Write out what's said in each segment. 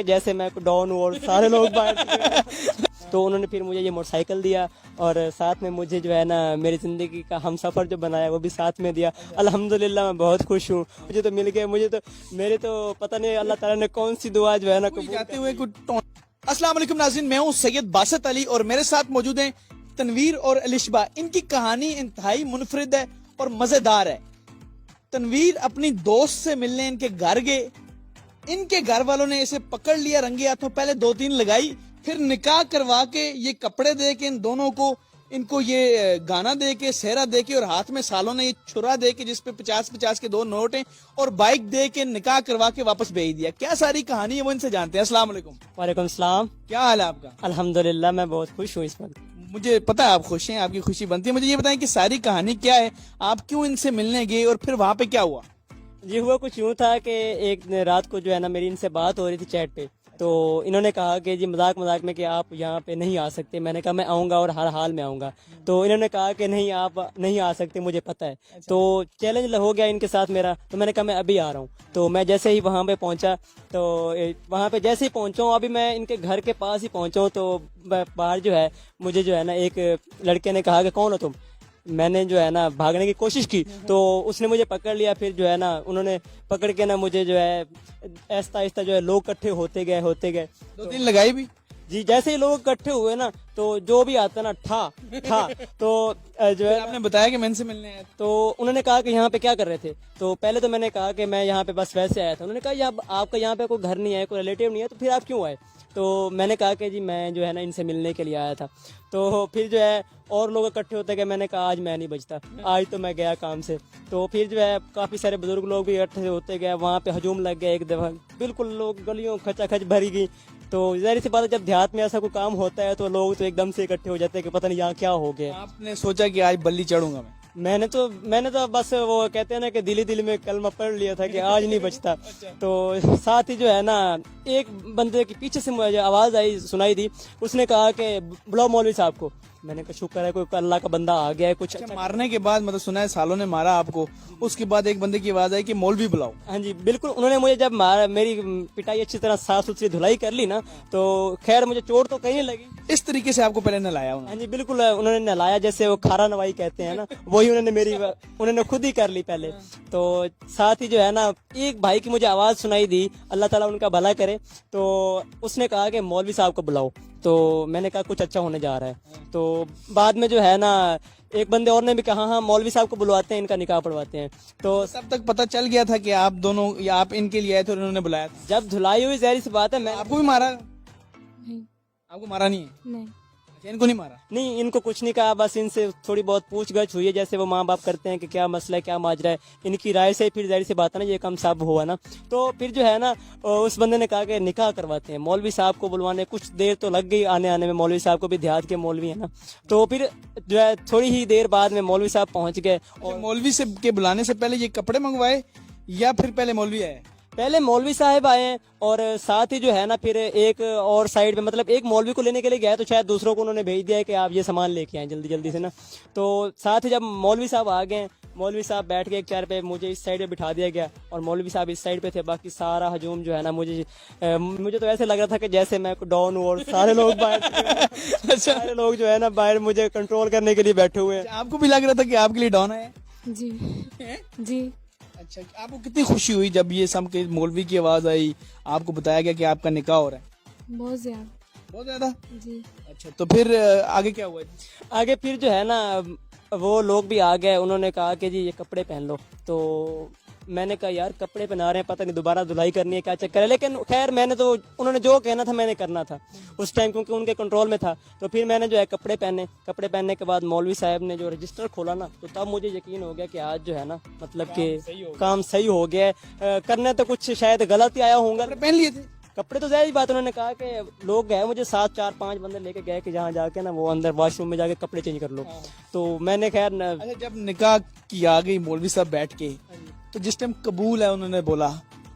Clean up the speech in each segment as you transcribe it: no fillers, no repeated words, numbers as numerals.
جیسے میں ڈاؤن ہوں اور سارے لوگ باہر تو انہوں نے پھر مجھے یہ موٹر سائیکل دیا اور ساتھ میں مجھے جو ہے نا میری زندگی کا ہم سفر جو بنایا وہ بھی ساتھ میں دیا. الحمدللہ میں بہت خوش ہوں. مجھے تو مل گئے, مجھے تو میرے تو پتہ نہیں اللہ تعالیٰ نے کون سی دعا جو ہے نا قبول جاتے ہوئے. السلام علیکم ناظرین, میں ہوں سید باسط علی اور میرے ساتھ موجود ہیں تنویر اور الشبہ. ان کی کہانی انتہائی منفرد ہے اور مزیدار ہے. تنویر اپنی دوست سے ملنے ان کے گھر گئے. ان کے گھر والوں نے اسے پکڑ لیا رنگے ہاتھوں, پہلے 2-3 لگائی, پھر نکاح کروا کے یہ کپڑے دے کے ان کو یہ گانا دے کے سہرا دے کے اور ہاتھ میں سالوں نے یہ چھرا دے کے جس پہ 50 کے 2 نوٹ ہیں اور بائک دے کے نکاح کروا کے واپس بھیج دیا. کیا ساری کہانی ہے وہ ان سے جانتے ہیں. السلام علیکم. وعلیکم السلام. کیا حال ہے آپ کا؟ الحمدللہ میں بہت خوش ہوں اس وقت. مجھے پتا ہے آپ خوش ہیں, آپ کی خوشی بنتی ہے. مجھے یہ بتائیں کہ ساری کہانی کیا ہے, آپ کیوں ان سے ملنے گئے اور پھر وہاں پہ کیا ہوا؟ جی ہوا کچھ یوں تھا کہ ایک رات کو جو ہے نا میری ان سے بات ہو رہی تھی چیٹ پہ, تو انہوں نے کہا کہ جی مذاق میں کہ آپ یہاں پہ نہیں آ سکتے. میں نے کہا میں آؤں گا اور ہر حال میں آؤں گا. تو انہوں نے کہا کہ نہیں آپ نہیں آ سکتے, مجھے پتہ ہے. تو چیلنج ہو گیا ان کے ساتھ میرا. تو میں نے کہا میں ابھی آ رہا ہوں. تو میں جیسے ہی وہاں پہ پہنچا, تو وہاں پہ جیسے ہی پہنچا ہوں, ابھی میں ان کے گھر کے پاس ہی پہنچا ہوں, تو باہر جو ہے مجھے جو ہے نا ایک لڑکے نے کہا کہ کون ہو تم. میں نے جو ہے نا بھاگنے کی کوشش کی, تو اس نے مجھے پکڑ لیا. پھر جو ہے نا انہوں نے پکڑ کے نا مجھے جو ہے آہستہ آہستہ جو ہے لوگ اکٹھے ہوتے گئے 2-3 لگائی بھی. جی جیسے ہی لوگ اکٹھے ہوئے نا, تو جو بھی آتا نا ٹھا تو جو ہے آپ نے بتایا کہ میں ان سے ملنے آیا. تو انہوں نے کہا کہ یہاں پہ کیا کر رہے تھے. تو پہلے تو میں نے کہا کہ میں یہاں پہ بس ویسے آیا تھا. انہوں نے کہا آپ کا یہاں پہ کوئی گھر نہیں ہے, کوئی ریلیٹیو نہیں ہے, تو پھر آپ کیوں آئے. تو میں نے کہا کہ جی میں جو ہے نا ان سے ملنے کے لیے آیا تھا. تو پھر جو ہے اور لوگ اکٹھے ہوتے گئے. میں نے کہا آج میں نہیں بچتا, آج تو میں گیا کام سے. تو پھر جو ہے کافی سارے بزرگ لوگ بھی اکٹھے ہوتے گئے. وہاں پہ ہجوم لگ گیا ایک دفعہ, بالکل لوگ گلیوں کھچا کھچ بھری گئی. تو ظاہر سی بات ہے جب دیہات میں ایسا کوئی کام ہوتا ہے تو لوگ تو ایک دم سے اکٹھے ہو جاتے ہیں کہ پتہ نہیں یہاں کیا ہو گیا. آپ نے سوچا کہ آج بلی چڑھوں گا میں نے تو بس وہ کہتے ہیں نا کہ دل میں کلمہ پڑھ لیا تھا کہ آج نہیں بچتا. تو ساتھ ہی جو ہے نا ایک بندے کے پیچھے سے مجھے آواز سنائی دی. اس نے کہا کہ بلاؤ مولوی صاحب کو. میں نے کہا شکر ہے کوئی اللہ کا بندہ آ گیا ہے. کچھ مارنے کے بعد مطلب سنا ہے سالوں نے مارا آپ کو, اس کے بعد ایک بندے کی آواز آئی کہ مولوی بلاؤ. ہاں جی بالکل. انہوں نے مجھے جب میری پٹائی اچھی طرح صاف ستھری دھلائی کر لی نا, تو خیر مجھے چوٹ تو کہیں نہیں لگی. اس طریقے سے آپ کو پہلے نہلایا. ہاں جی بالکل, انہوں نے نہلایا جیسے وہ کھارا نوائی کہتے ہیں نا, وہی انہوں نے خود ہی کر لی پہلے. تو ساتھ ہی جو ہے نا ایک بھائی کی مجھے آواز سنائی دی, اللہ تعالیٰ ان کا بھلا کرے. تو اس نے کہا کہ مولوی صاحب کو بلاؤ. تو میں نے کہا کچھ اچھا ہونے جا رہا ہے. تو بعد میں جو ہے نا ایک بندے اور نے بھی کہا ہاں مولوی صاحب کو بلواتے ہیں, ان کا نکاح پڑھواتے ہیں. تو تب تک پتہ چل گیا تھا کہ آپ دونوں یا آپ ان کے لیے آئے تھے اور انہوں نے بلایا تھا. جب دھلائی ہوئی ظاہر سی بات ہے میں آپ کو بھی مارا. نہیں. آپ کو مارا نہیں ہے. نہیں. ان کو نہیں مارا. نہیں ان کو کچھ نہیں کہا, بس ان سے تھوڑی بہت پوچھ گچھ ہوئی ہے جیسے وہ ماں باپ کرتے ہیں کہ کیا مسئلہ ہے کیا ماجرا ہے. ان کی رائے سے پھر ظاہر سی بات ہے نا یہ کام سب ہوا نا. تو پھر جو ہے نا اس بندے نے کہا کہ نکاح کرواتے ہیں. مولوی صاحب کو بلوانے کچھ دیر تو لگ گئی آنے میں. مولوی صاحب کو بھی دیہات کے مولوی ہیں نا. تو پھر جو ہے تھوڑی ہی دیر بعد میں مولوی صاحب پہنچ گئے. اور مولوی سے کے بلانے سے پہلے یہ کپڑے منگوائے یا پھر پہلے مولوی آئے؟ پہلے مولوی صاحب آئے ہیں, اور ساتھ ہی جو ہے نا پھر ایک اور سائڈ پہ مطلب ایک مولوی کو لینے کے لیے گیا, تو شاید دوسروں کو انہوں نے بھیج دیا ہے کہ آپ یہ سامان لے کے آئیں جلدی سے نا. تو ساتھ ہی جب مولوی صاحب آ گئے, مولوی صاحب بیٹھ کے ایک چیئر پہ, مجھے اس سائڈ پہ بٹھا دیا گیا اور مولوی صاحب اس سائڈ پہ تھے. باقی سارا ہجوم جو ہے نا مجھے تو ایسے لگ رہا تھا کہ جیسے میں ڈاؤن ہوں اور سارے لوگ باہر سارے لوگ جو ہے نا باہر مجھے کنٹرول کرنے کے لیے بیٹھے ہوئے ہیں. آپ کو بھی لگ رہا تھا کہ آپ کے لیے ڈاؤن ہے؟ جی جی. اچھا, آپ کو کتنی خوشی ہوئی جب یہ سب کے مولوی کی آواز آئی, آپ کو بتایا گیا کہ آپ کا نکاح ہو رہا ہے؟ بہت زیادہ. بہت زیادہ. جی. اچھا, تو پھر آگے کیا ہوا؟ آگے پھر جو ہے نا وہ لوگ بھی آ گئے. انہوں نے کہا کہ جی یہ کپڑے پہن لو. تو میں نے کہا یار کپڑے پہنا رہے ہیں, پتہ نہیں دوبارہ دھلائی کرنی ہے کیا چکر ہے. لیکن خیر میں نے تو انہوں نے جو کہنا تھا میں نے کرنا تھا اس ٹائم, کیونکہ ان کے کنٹرول میں تھا. تو پھر میں نے جو ہے کپڑے پہننے کے بعد مولوی صاحب نے جو رجسٹر کھولا نا, تو تب مجھے یقین ہو گیا کہ آج جو ہے نا مطلب کہ کام صحیح ہو گیا ہے. کرنے تو کچھ شاید غلط ہی آیا ہوں گا. پہن لیے تھے کپڑے تو ظاہر بات. انہوں نے کہا کہ لوگ گئے مجھے 7-4-5 بندے لے کے گئے کہ جہاں جا کے نا وہ اندر واش روم میں جا کے کپڑے چینج کر لو. تو میں نے خیر اچھا, جب نکاح کی آ گئی مولوی صاحب بیٹھ کے, تو جس ٹائم قبول ہے انہوں نے بولا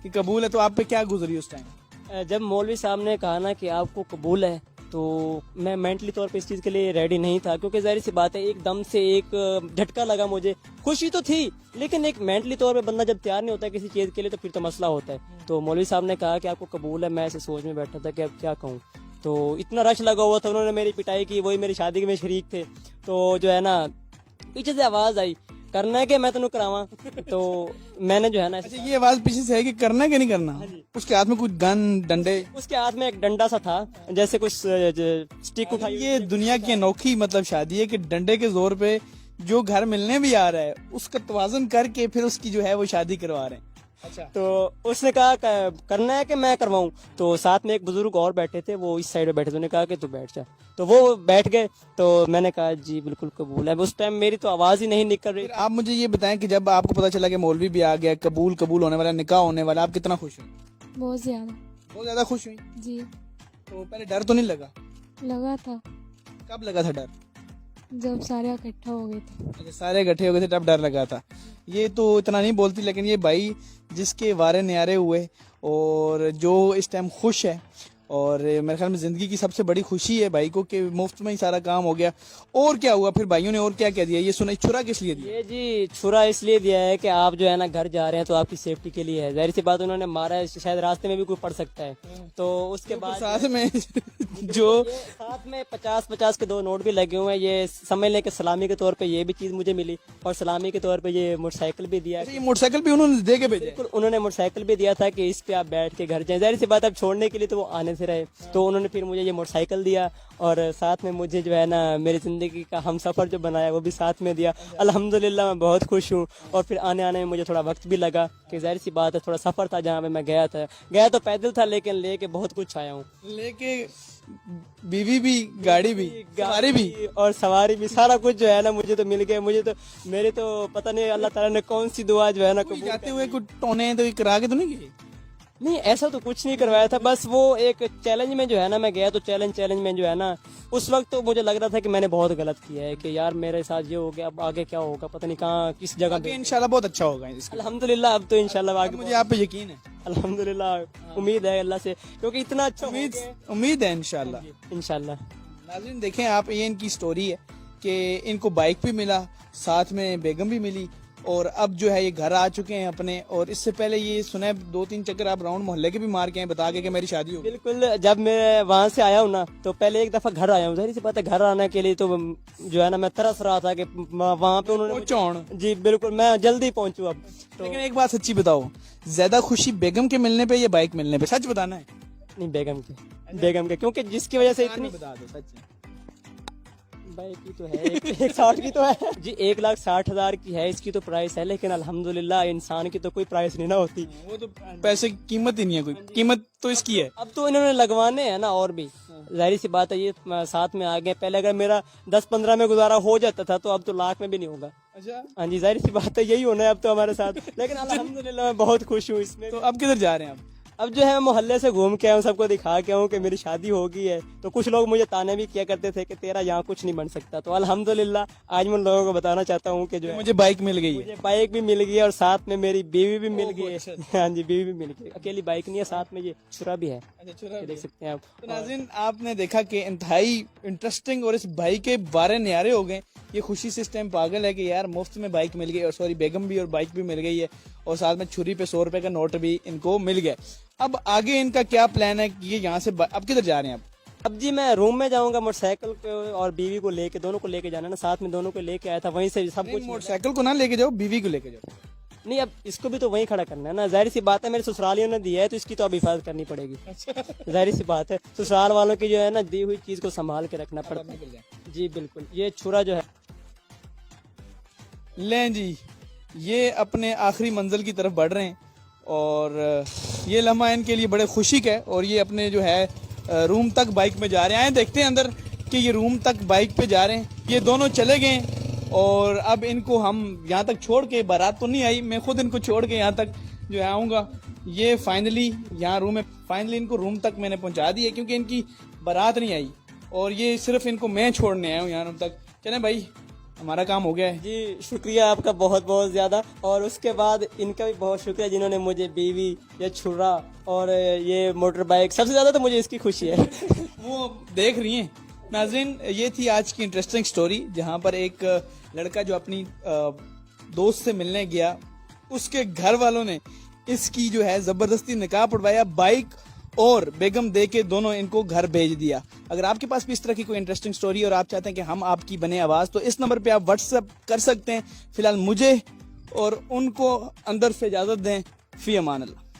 کہ قبول ہے, تو آپ پہ کیا گزری اس ٹائم؟ جب مولوی صاحب نے کہا نا کہ آپ کو قبول ہے, تو میں مینٹلی طور پہ اس چیز کے لیے ریڈی نہیں تھا، کیونکہ ظاہر سی بات ہے ایک دم سے ایک جھٹکا لگا مجھے. خوشی تو تھی لیکن ایک مینٹلی طور پہ بندہ جب تیار نہیں ہوتا ہے کسی چیز کے لیے تو پھر تو مسئلہ ہوتا ہے. تو مولوی صاحب نے کہا کہ آپ کو قبول ہے. میں ایسے سوچ میں بیٹھا تھا کہ اب کیا کہوں. تو اتنا رش لگا ہوا تھا، انہوں نے میری پٹائی کی، وہی میری شادی میں شریک تھے. تو جو ہے نا پیچھے سے آواز آئی کرنا ہے کہ میں تینوں کراواں. تو میں نے جو ہے نا اچھا یہ آواز پیچھے سے ہے کہ کرنا ہے کہ نہیں کرنا. اس کے ہاتھ میں کچھ گن ڈنڈے، اس کے ہاتھ میں ایک ڈنڈا سا تھا جیسے کچھ سٹک اٹھائی. یہ دنیا کی انوکھی مطلب شادی ہے کہ ڈنڈے کے زور پہ جو گھر ملنے بھی آ رہا ہے اس کا توازن کر کے پھر اس کی جو ہے وہ شادی کروا رہے ہیں. اچھا تو اس نے کہا کرنا ہے کہ میں کرواؤں. تو ساتھ میں ایک بزرگ اور بیٹھے تھے، وہ اس سائڈ پہ بیٹھے تھے. انہوں نے کہا کہ تو بیٹھ جا. تو وہ بیٹھ گئے. تو میں نے کہا جی بالکل قبول ہے. اس ٹائم میری تو آواز ہی نہیں نکل رہی. آپ مجھے یہ بتائیں کہ جب آپ کو پتا چلا کہ مولوی بھی آ گیا، قبول ہونے والا، نکاح ہونے والا، آپ کتنا خوش ہوئی؟ بہت زیادہ. بہت زیادہ خوش ہوئی. جی تو پہلے ڈر تو نہیں لگا؟ لگا تھا. کب لگا تھا ڈر؟ جب سارے اکٹھا ہو گئے تھے. اچھا سارے اکٹھے ہو گئے تھے تب ڈر لگا تھا. یہ تو اتنا نہیں بولتی، لیکن یہ بھائی جس کے وارے نیارے ہوئے اور جو اس ٹائم خوش ہے، اور میرے خیال میں زندگی کی سب سے بڑی خوشی ہے بھائی کو کہ مفت میں ہی سارا کام ہو گیا. اور کیا ہوا پھر بھائیوں نے اور کیا کیا دیا؟ یہ سنا چھرا کس لیے دیا؟ یہ جی چھرا اس لیے دیا ہے کہ آپ جو ہے نا گھر جا رہے ہیں تو آپ کی سیفٹی کے لیے ہے. ظاہر سی بات انہوں نے مارا ہے، شاید راستے میں بھی کوئی پڑ سکتا ہے. تو اس کے بعد ساتھ میں جو ساتھ میں 50 کے 2 نوٹ بھی لگے ہوئے ہیں. یہ سمجھ لیں کہ سلامی کے طور پہ یہ بھی چیز مجھے ملی، اور سلامی کے طور پہ یہ موٹر سائیکل بھی دیا. یہ موٹر سائیکل بھی انہوں نے دے کے بھیجا؟ بالکل انہوں نے موٹر سائیکل بھی دیا تھا کہ اس پہ آپ بیٹھ کے گھر جائیں. ظاہر سی بات اب چھوڑنے کے لیے تو وہ آنے سے رہے. تو انہوں نے پھر مجھے یہ موٹر سائیکل دیا، اور ساتھ میں مجھے جو ہے نا میری زندگی کا ہم سفر جو بنایا وہ بھی ساتھ میں دیا. الحمدللہ میں بہت خوش ہوں. اور پھر آنے میں مجھے تھوڑا وقت بھی لگا کہ ظاہر سی بات ہے تھوڑا سفر تھا جہاں پہ میں گیا تو پیدل تھا، لیکن لے کے بہت کچھ آیا ہوں. لے کے بیوی بھی، گاڑی بھی، سواری بھی، اور سواری بھی، سارا کچھ جو ہے نا مجھے تو مل گیا. مجھے تو میرے تو پتہ نہیں اللہ تعالیٰ نے کون سی دعا جو ہے نا قبول. جاتے ہوئے کوئی ٹونے تو کرا کے تو نہیں گئے؟ نہیں ایسا تو کچھ نہیں کروایا تھا، بس وہ ایک چیلنج میں جو ہے نا میں گیا. تو چیلنج میں جو ہے نا اس وقت تو مجھے لگ رہا تھا کہ میں نے بہت غلط کیا ہے کہ یار میرے ساتھ یہ ہو گیا، اب آگے کیا ہوگا پتہ نہیں کہاں کس جگہ پہ. انشاءاللہ بہت اچھا ہوگا. الحمدللہ اب تو انشاءاللہ آگے مجھے آپ پہ یقین ہے. الحمدللہ امید ہے اللہ سے، کیونکہ اتنا اچھا امید ہے انشاءاللہ. انشاءاللہ. ناظرین دیکھیں آپ، یہ ان کی سٹوری ہے کہ ان کو بائک بھی ملا، ساتھ میں بیگم بھی ملی، اور اب جو ہے یہ گھر آ چکے ہیں اپنے. اور اس سے پہلے یہ سنا 2-3 چکر آپ راؤنڈ محلے کے بھی مار کے ہیں بتا کے کہ میری شادی ہو. بالکل جب میں وہاں سے آیا ہوں نا تو پہلے ایک دفعہ گھر آیا ہوں. ظاہر سی بات ہے گھر آنے کے لیے تو جو ہے نا میں ترس رہا تھا کہ وہاں پہ انہوں نے جی بالکل میں جلدی پہنچوں. اب لیکن ایک بات سچی بتاؤ، زیادہ خوشی بیگم کے ملنے پہ یا بائک ملنے پہ؟ سچ بتانا ہے. نہیں بیگم کے کیونکہ جس کی وجہ سے اتنی بتا دو سچ. بائک کی تو ہے 160 کی تو ہے جی 1,60,000 کی ہے اس کی تو پرائس ہے. لیکن الحمدللہ انسان کی تو کوئی پرائس نہیں نہ ہوتی. وہ تو پیسے کی قیمت ہی نہیں ہے، کوئی قیمت تو اس کی ہے. اب تو انہوں نے لگوانے ہیں نا اور بھی. ظاہر سی بات ہے یہ ساتھ میں آ گئے. پہلے اگر میرا 10-15 میں گزارا ہو جاتا تھا تو اب تو لاکھ میں بھی نہیں ہوگا. اچھا ہاں جی ظاہر سی بات ہے یہی ہونا ہے اب تو ہمارے ساتھ. لیکن الحمدللہ میں بہت خوش ہوں اس میں. تو اب کدھر جا رہے ہیں آپ؟ اب جو ہے محلے سے گھوم کے آیا ہوں، سب کو دکھا کے آؤں کہ میری شادی ہو گئی ہے. تو کچھ لوگ مجھے تانے بھی کیا کرتے تھے کہ تیرا یہاں کچھ نہیں بن سکتا. تو الحمدللہ آج میں ان لوگوں کو بتانا چاہتا ہوں کہ جو ہے مجھے بائک مل گئی ہے. مجھے بائک بھی مل گئی ہے اور ساتھ میں میری بیوی بھی مل گئی ہے. ہاں جی بیوی بھی مل گئی. اکیلی بائک نہیں ہے، ساتھ میں یہ چھرا بھی ہے. دیکھ سکتے ہیں آپ. تو ناظرین آپ نے دیکھا کہ انتہائی انٹرسٹنگ، اور اس بھائی کے بارے نیارے ہو گئے. یہ خوشی سے اس ٹائم پاگل ہے کہ یار مفت میں بائک مل گئی، اور سوری بیگم بھی اور بائک بھی مل گئی ہے، اور ساتھ میں چھری پہ 100 روپے کا نوٹ بھی ان کو مل گیا. اب آگے ان کا کیا پلان ہے کہ یہ یہاں سے اب کدھر جا رہے ہیں؟ اب جی میں روم میں جاؤں گا. موٹر سائیکل کو اور بیوی کو لے کے دونوں کو لے کے جانا نا، ساتھ میں دونوں کو لے کے آیا تھا وہیں سے سب کچھ. موٹر سائیکل کو نہ لے کے جاؤ، بیوی کو لے کے جاؤ. نہیں اب اس کو بھی تو وہیں کھڑا کرنا ہے نا. ظاہر سی بات ہے میرے سسرالیوں نے دیا ہے تو اس کی تو اب حفاظت کرنی پڑے گی. ظاہر سی بات ہے سسرال والوں کی جو ہے نا دی ہوئی چیز کو سنبھال کے رکھنا پڑتا ہے. جی بالکل. یہ چھرا جو ہے لیں جی، یہ اپنے آخری منزل کی طرف بڑھ رہے ہیں، اور یہ لمحہ ان کے لیے بڑے خوشی کا ہے. اور یہ اپنے جو ہے روم تک بائک میں جا رہے ہیں. آئیں دیکھتے ہیں اندر کہ یہ روم تک بائک پہ جا رہے ہیں. یہ دونوں چلے گئے اور اب ان کو ہم یہاں تک چھوڑ کے، بارات تو نہیں آئی، میں خود ان کو چھوڑ کے یہاں تک جو ہے آؤں گا. یہ فائنلی یہاں روم ہے، فائنلی ان کو روم تک میں نے پہنچا دی ہے کیونکہ ان کی بارات نہیں آئی، اور یہ صرف ان کو میں چھوڑنے آیا ہوں یہاں روم تک. چلیں بھائی ہمارا کام ہو گیا ہے. جی شکریہ آپ کا بہت بہت زیادہ. اور اس کے بعد ان کا بھی بہت شکریہ جنہوں نے مجھے بیوی، یہ چھرا اور یہ موٹر بائک، سب سے زیادہ تو مجھے اس کی خوشی ہے. وہ دیکھ رہی ہیں ناظرین. یہ تھی آج کی انٹرسٹنگ سٹوری جہاں پر ایک لڑکا جو اپنی دوست سے ملنے گیا, اس کے گھر والوں نے اس کی جو ہے زبردستی نکاح پڑھوایا, بائک اور بیگم دے کے دونوں ان کو گھر بھیج دیا. اگر آپ کے پاس بھی اس طرح کی کوئی انٹرسٹنگ سٹوری اور آپ چاہتے ہیں کہ ہم آپ کی بنے آواز, تو اس نمبر پہ آپ واٹس ایپ کر سکتے ہیں. فی الحال مجھے اور ان کو اندر سے اجازت دیں. فی امان اللہ.